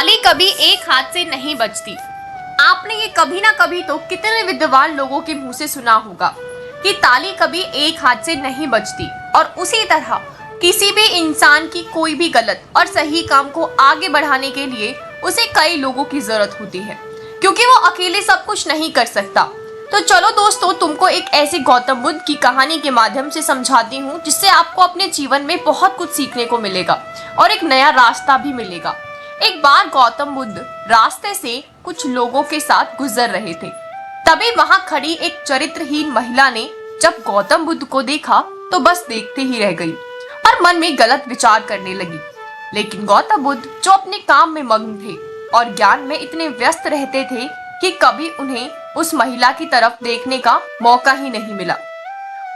ताली कभी एक हाथ से नहीं बजती। आपने ये कभी ना कभी तो कितने विद्वान लोगों के मुंह से सुना होगा कि ताली कभी एक हाथ से नहीं बजती। और उसी तरह किसी भी इंसान की कोई भी गलत और सही काम को आगे बढ़ाने के लिए उसे कई लोगों की जरूरत होती है, क्योंकि वो अकेले सब कुछ नहीं कर सकता। तो चलो दोस्तों, तुमको एक ऐसी गौतम बुद्ध की कहानी के माध्यम से समझाती हूँ जिससे आपको अपने जीवन में बहुत कुछ सीखने को मिलेगा और एक नया रास्ता भी मिलेगा। एक बार गौतम बुद्ध रास्ते से कुछ लोगों के साथ गुजर रहे थे। तभी वहां खड़ी एक चरित्रहीन महिला ने जब गौतम बुद्ध को देखा तो बस देखते ही रह गई और मन में गलत विचार करने लगी। लेकिन गौतम बुद्ध जो अपने काम में मग्न थे और ज्ञान में इतने व्यस्त रहते थे कि कभी उन्हें उस महिला की तरफ देखने का मौका ही नहीं मिला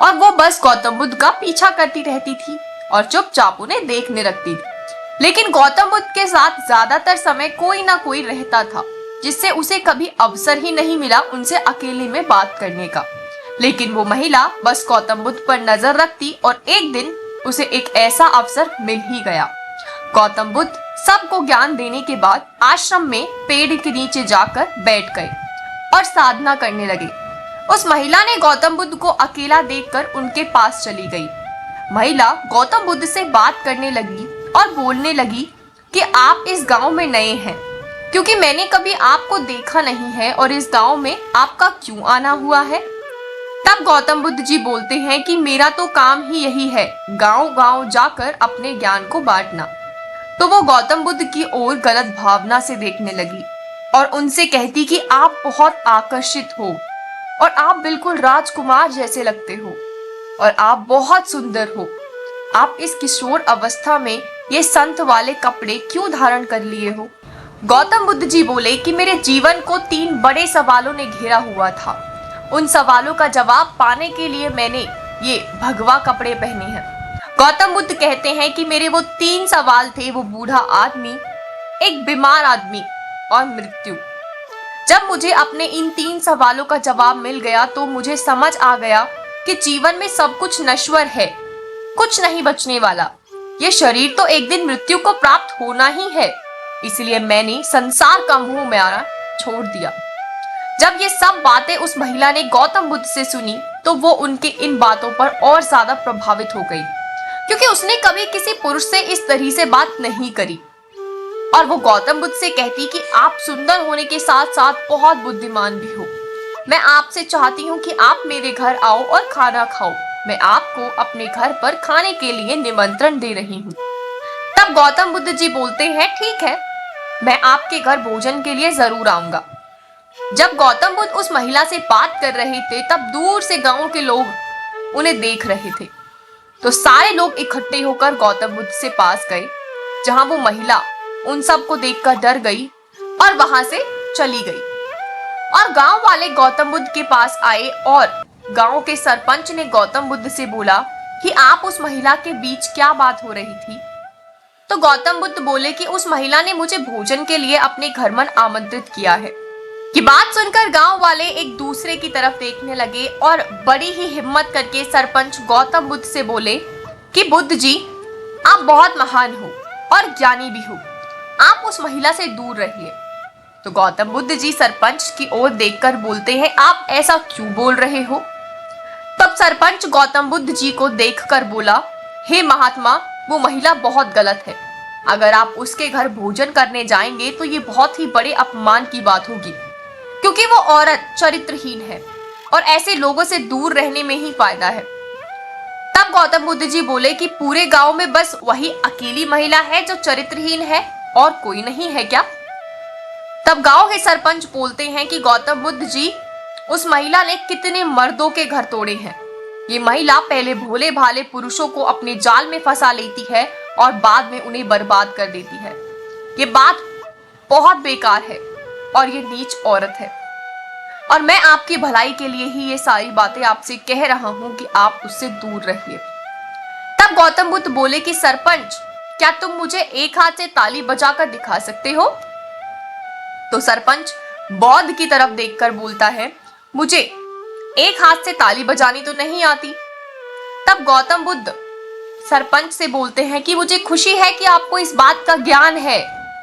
और वो बस गौतम बुद्ध का पीछा करती रहती थी और चुपचाप उन्हें देखने लगती थी। लेकिन गौतम बुद्ध के साथ ज्यादातर समय कोई ना कोई रहता था, जिससे उसे कभी अवसर ही नहीं मिला उनसे अकेले में बात करने का। लेकिन वो महिला बस गौतम बुद्ध पर नजर रखती और एक दिन उसे एक ऐसा अवसर मिल ही गया। गौतम बुद्ध सबको ज्ञान देने के बाद आश्रम में पेड़ के नीचे जाकर बैठ गए और साधना करने लगे। उस महिला ने गौतम बुद्ध को अकेला देखकर उनके पास चली गई। महिला गौतम बुद्ध से बात करने लगी और बोलने लगी कि आप इस गांव में नए हैं, क्योंकि मैंने कभी आपको देखा नहीं है और इस गांव में आपका क्यों आना हुआ है। तब गौतम बुद्ध जी बोलते हैं कि मेरा तो काम ही यही है, गांव गांव जाकर अपने ज्ञान को बांटना। तो वो गौतम बुद्ध की ओर गलत भावना से देखने लगी और उनसे कहती कि आप बहुत आकर्षित हो और आप बिल्कुल राजकुमार जैसे लगते हो और आप बहुत सुंदर हो। आप इस किशोर अवस्था में ये संत वाले कपड़े क्यों धारण कर लिए हो। गौतम बुद्ध जी बोले कि मेरे जीवन को 3 बड़े सवालों ने घेरा हुआ था। उन सवालों का जवाब पाने के लिए मैंने ये भगवा कपड़े पहने हैं। गौतम बुद्ध कहते हैं कि मेरे वो 3 सवाल थे, वो बूढ़ा आदमी, एक बीमार आदमी और मृत्यु। जब मुझे अपने इन 3 सवालों का जवाब मिल गया तो मुझे समझ आ गया कि जीवन में सब कुछ नश्वर है, कुछ नहीं बचने वाला। ये शरीर तो एक दिन मृत्यु को प्राप्त होना ही है, इसलिए मैंने संसार का मोह माया छोड़ दिया। जब ये सब बातें उस महिला ने गौतम बुद्ध से सुनी तो वो उनके इन बातों पर और ज्यादा प्रभावित हो गई, क्योंकि उसने कभी किसी पुरुष से इस तरह से बात नहीं करी। और वो गौतम बुद्ध से कहती कि आप सुंदर होने के साथ साथ बहुत बुद्धिमान भी हो। मैं आपसे चाहती हूँ कि आप मेरे घर आओ और खाना खाओ। मैं आपको अपने घर पर खाने के लिए निमंत्रण दे रही हूँ। तब गौतम बुद्ध जी बोलते हैं, ठीक है, मैं आपके घर भोजन के लिए जरूर आऊंगा। जब गौतम बुद्ध उस महिला से बात कर रहे थे तब दूर से गांव के लोग उन्हें देख रहे थे। तो सारे लोग इकट्ठे होकर गौतम बुद्ध से पास गए, जहां वो महिला उन सबको देखकर डर गई और वहां से चली गई। और गांव वाले गौतम बुद्ध के पास आए और गांव के सरपंच ने गौतम बुद्ध से बोला कि आप उस महिला के बीच क्या बात हो रही थी। तो गौतम बुद्ध बोले कि उस महिला ने मुझे भोजन के लिए अपने घर में आमंत्रित किया है। कि बात सुनकर गांव वाले एक दूसरे की तरफ देखने लगे और बड़ी ही हिम्मत करके सरपंच गौतम बुद्ध से बोले कि बुद्ध जी, आप बहुत महान हो और ज्ञानी भी हो, आप उस महिला से दूर रहिए। तो गौतम बुद्ध जी सरपंच की ओर देखकर बोलते हैं, आप ऐसा क्यों बोल रहे हो। तब सरपंच गौतम बुद्ध जी को देखकर बोला, हे महात्मा, वो महिला बहुत गलत है। अगर आप उसके घर भोजन करने जाएंगे तो ये बहुत ही बड़े अपमान की बात होगी, क्योंकि वो औरत चरित्रहीन है और ऐसे लोगों से दूर रहने में ही फायदा है। तब गौतम बुद्ध जी बोले कि पूरे गांव में बस वही अकेली महिला है जो चरित्रहीन है और कोई नहीं है क्या। तब गांव के सरपंच बोलते हैं कि गौतम बुद्ध जी, उस महिला ने कितने मर्दों के घर तोड़े हैं। ये महिला पहले भोले भाले पुरुषों को अपने जाल में फंसा लेती है और बाद में उन्हें बर्बाद कर देती है। ये बात बहुत बेकार है और ये नीच औरत है और मैं आपकी भलाई के लिए ही ये सारी बातें आपसे कह रहा हूँ कि आप उससे दूर रहिए। तब गौतम बुद्ध बोले कि सरपंच, क्या तुम मुझे एक हाथ से ताली बजाकर दिखा सकते हो। तो सरपंच बौद्ध की तरफ देखकर बोलता है, मुझे एक हाथ से ताली बजानी तो नहीं आती। तब गौतम बुद्ध सरपंच से बोलते हैं कि मुझे खुशी है कि आपको इस बात का ज्ञान है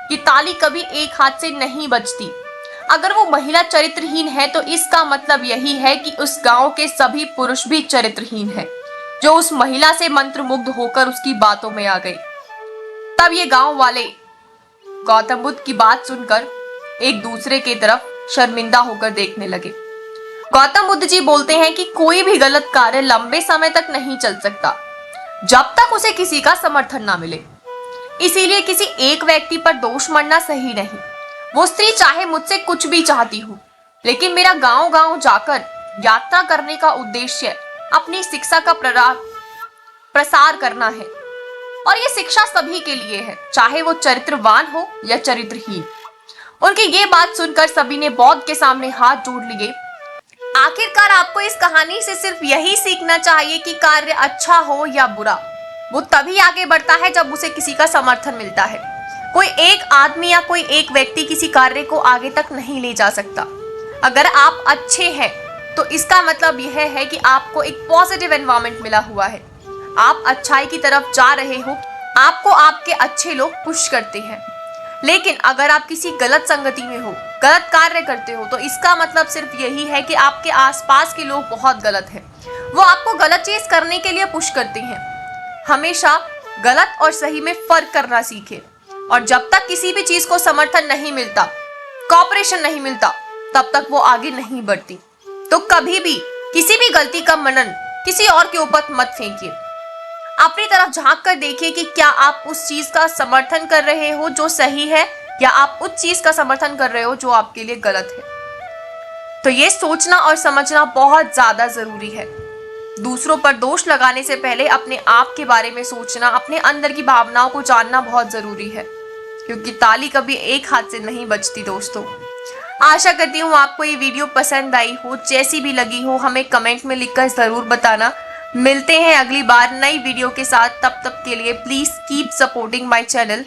कि ताली कभी एक हाथ से नहीं बजती। अगर वो महिला चरित्रहीन है तो इसका मतलब यही है कि उस गांव के सभी पुरुष भी चरित्रहीन हैं, जो उस महिला से मंत्रमुग्ध होकर उसकी बातों में आ गए। तब ये गांव वाले गौतम बुद्ध की बात सुनकर एक दूसरे की तरफ शर्मिंदा होकर देखने लगे। गौतम बुद्ध जी बोलते हैं कि कोई भी गलत कार्य लंबे समय तक नहीं चल सकता जब तक उसे किसी का समर्थन ना मिले। इसीलिए किसी एक व्यक्ति पर दोष मढ़ना सही नहीं। वो स्त्री चाहे मुझसे कुछ भी चाहती हो, लेकिन मेरा गांव गांव जाकर यात्रा करने का उद्देश्य अपनी शिक्षा का प्रसार करना है। और ये शिक्षा सभी के लिए है, चाहे वो चरित्रवान हो या चरित्रहीन। उनकी ये बात सुनकर सभी ने बौद्ध के सामने हाथ जोड़ लिए। आखिरकार आपको इस कहानी से सिर्फ यही सीखना चाहिए कि कार्य अच्छा हो या बुरा, वो तभी आगे बढ़ता है जब उसे किसी का समर्थन मिलता है। कोई एक आदमी या कोई एक व्यक्ति किसी कार्य को आगे तक नहीं ले जा सकता। अगर आप अच्छे हैं तो इसका मतलब यह है कि आपको एक पॉजिटिव एनवायरनमेंट मिला हुआ है, आप अच्छाई की तरफ जा रहे हो, आपको आपके अच्छे लोग पुश करते हैं। लेकिन अगर आप किसी गलत संगति में हो, गलत कार्य करते हो, तो इसका मतलब सिर्फ यही है कि आपके आसपास के लोग बहुत गलत हैं। वो आपको गलत चीज करने के लिए पुश करते हैं। हमेशा गलत और सही में फर्क करना सीखें। और जब तक किसी भी चीज को समर्थन नहीं मिलता, कॉपरेशन नहीं मिलता, तब तक वो आगे नहीं बढ़ती। तो कभी भी किसी भी गलती का मनन किसी और के ऊपर मत फेंकिए। अपनी तरफ झांक कर देखिए कि क्या आप उस चीज का समर्थन कर रहे हो जो सही है, या आप उस चीज का समर्थन कर रहे हो जो आपके लिए गलत है। तो ये सोचना और समझना बहुत ज्यादा जरूरी है। दूसरों पर दोष लगाने से पहले अपने आप के बारे में सोचना, अपने अंदर की भावनाओं को जानना बहुत जरूरी है, क्योंकि ताली कभी एक हाथ से नहीं बजती दोस्तों। आशा करती हूँ आपको ये वीडियो पसंद आई हो। जैसी भी लगी हो हमें कमेंट में लिखकर जरूर बताना। मिलते हैं अगली बार नई वीडियो के साथ। तब तक के लिए please keep supporting my channel.